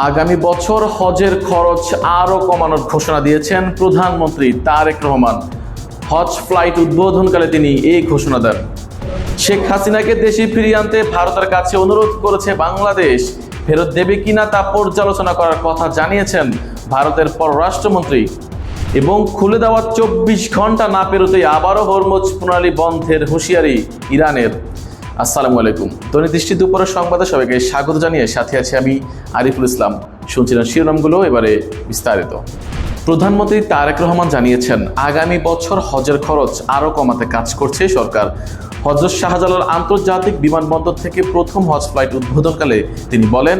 আগামী বছর হজের খরচ আরও কমানোর ঘোষণা দিয়েছেন প্রধানমন্ত্রী তারেক রহমান। হজ ফ্লাইট উদ্বোধনকালে তিনি এই ঘোষণা দেন। শেখ হাসিনাকে দেশে ফিরিয়ে আনতে ভারতের কাছে অনুরোধ করেছে বাংলাদেশ। ফেরত দেবে কিনা তা পর্যালোচনা করার কথা জানিয়েছেন ভারতের পররাষ্ট্রমন্ত্রী। এবং খুলে দেওয়া 24 ঘন্টা না পেরোতেই আবারও হরমুজ প্রণালী বন্ধের হুঁশিয়ারি ইরানের। আসসালামু আলাইকুম। দৈনিক দৃষ্টি দুপুরের সংবাদে সবাইকে স্বাগত জানিয়ে সাথে আছি আমি আরিফুল ইসলাম। শুনছিলেন শিরোনামগুলো, এবারে বিস্তারিত। প্রধানমন্ত্রী তারেক রহমান জানিয়েছেন, আগামী বছর হজের খরচ আরও কমাতে কাজ করছে সরকার। হযরত শাহজালাল আন্তর্জাতিক বিমানবন্দর থেকে প্রথম হজ ফ্লাইট উদ্বোধনকালে তিনি বলেন,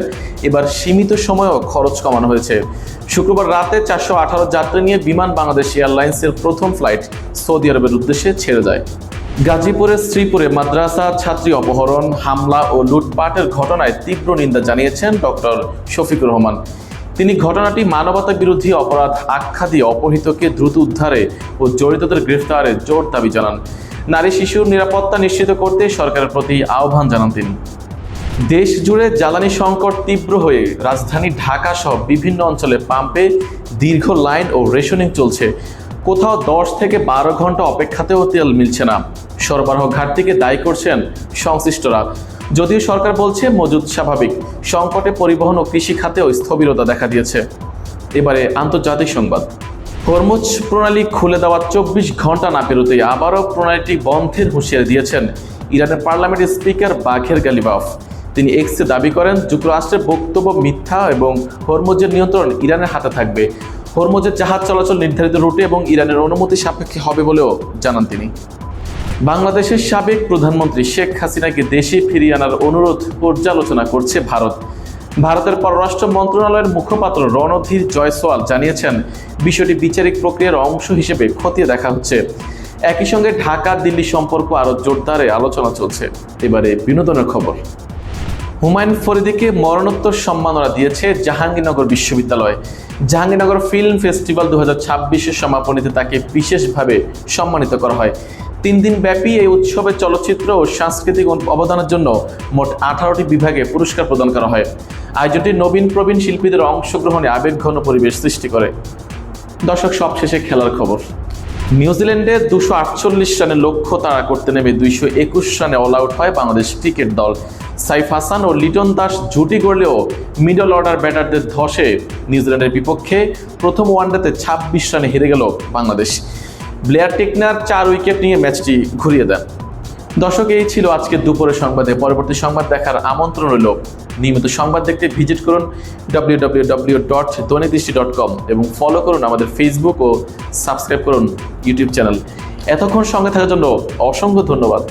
এবার সীমিত সময়েও খরচ কমানো হয়েছে। শুক্রবার রাতে 418 যাত্রী নিয়ে বিমান বাংলাদেশ এয়ারলাইন্সের প্রথম ফ্লাইট সৌদি আরবের উদ্দেশ্যে ছেড়ে যায়। গাজীপুরের শ্রীপুরে মাদ্রাসা ছাত্রী অপহরণ, হামলা ও লুটপাটের ঘটনায় তীব্র নিন্দা জানিয়েছেন ডক্টর শফিকুর রহমান। তিনি ঘটনাটি মানবতা বিরোধী অপরাধ আখ্যা দিয়ে অপহৃতকে দ্রুত উদ্ধারে ও জড়িতদের গ্রেফতারে জোর দাবি জানান। নারী শিশুর নিরাপত্তা নিশ্চিত করতে সরকারের প্রতি আহ্বান জানান তিনি। দেশ জুড়ে জ্বালানি সংকট তীব্র হয়ে রাজধানী ঢাকা সহ বিভিন্ন অঞ্চলে পাম্পে দীর্ঘ লাইন ও রেশনিং চলছে। কোথাও 10 থেকে 12 ঘন্টা অপেক্ষাতেও তেল মিলছে না। সরবরাহ ঘাটতিকে দায়ী করছেন সংশ্লিষ্টরা। যদিও সরকার বলছে মজুদ স্বাভাবিক, সংকটে পরিবহন ও কৃষি খাতেও স্থবিরতা দেখা দিয়েছে। এবারে আন্তর্জাতিক সংবাদ। হরমুজ প্রণালী খুলে দেওয়া 24 ঘন্টা না পেরোতেই আবারও প্রণালীটি বন্ধের হুঁশিয়ারি দিয়েছেন ইরানের পার্লামেন্টের স্পিকার বাঘের গালিবাফ। তিনি এক্সে দাবি করেন, যুক্তরাষ্ট্রের বক্তব্য মিথ্যা এবং হরমুজের নিয়ন্ত্রণ ইরানের হাতে থাকবে। হরমুজের জাহাজ চলাচল নির্ধারিত রুটে এবং ইরানের অনুমতি সাপেক্ষে হবে বলেও জানান তিনি। বাংলাদেশের সাবেক প্রধানমন্ত্রী শেখ হাসিনাকে দেশে ফিরিয়ে আনার অনুরোধ পর্যালোচনা করছে ভারত। ভারতের পররাষ্ট্র মন্ত্রণালয়ের মুখপাত্র রণধীর জয়সওয়াল জানিয়েছেন, বিষয়টি বিচারিক প্রক্রিয়ার অংশ হিসেবে খতিয়ে দেখা হচ্ছে। একই সঙ্গে ঢাকা দিল্লি সম্পর্ক আরও জোরদারে আলোচনা চলছে। এবারে বিনোদনের খবর। হুমায়ুন ফরিদীকে মরণোত্তর সম্মাননা দিয়েছে জাহাঙ্গীরনগর বিশ্ববিদ্যালয়। জাহাঙ্গীরনগর ফিল্ম ফেস্টিভ্যাল 2026-এর সমাপনীতে তাকে বিশেষভাবে সম্মানিত করা হয়। 3 দিন ব্যাপী এই উৎসবে চলচ্চিত্র ও সাংস্কৃতিক অবদানের জন্য মোট 18টি বিভাগে পুরস্কার প্রদান করা হয়। আয়োজনটি নবীন প্রবীণ শিল্পীদের অংশগ্রহণে আবেগঘন পরিবেশ সৃষ্টি করে। দর্শক, সবশেষে খেলার খবর। নিউজিল্যান্ডে 248 রানের লক্ষ্য তাড়া করতে নেমে 221 রানে অল আউট হয় বাংলাদেশ ক্রিকেট দল। সাইফ হাসান ও লিটন দাস জুটি গড়লেও মিডল অর্ডার ব্যাটারদের ধসে নিউজিল্যান্ডের বিপক্ষে প্রথম ওয়ানডেতে 26 রানে হেরে গেল বাংলাদেশ। ব্লেয়ার টেকনার 4 উইকেট নিয়ে ম্যাচটি ঘুরিয়ে দেন। দর্শক, এই ছিল আজকের দুপুরের সংবাদে। পরবর্তী সংবাদ দেখার আমন্ত্রণ রইল। নিয়মিত সংবাদ দেখতে ভিজিট করুন www.দৈনিকদৃষ্টি.com এবং ফলো করুন আমাদের ফেসবুক ও সাবস্ক্রাইব করুন ইউটিউব চ্যানেল। এতক্ষণ সঙ্গে থাকার জন্য অসংখ্য ধন্যবাদ।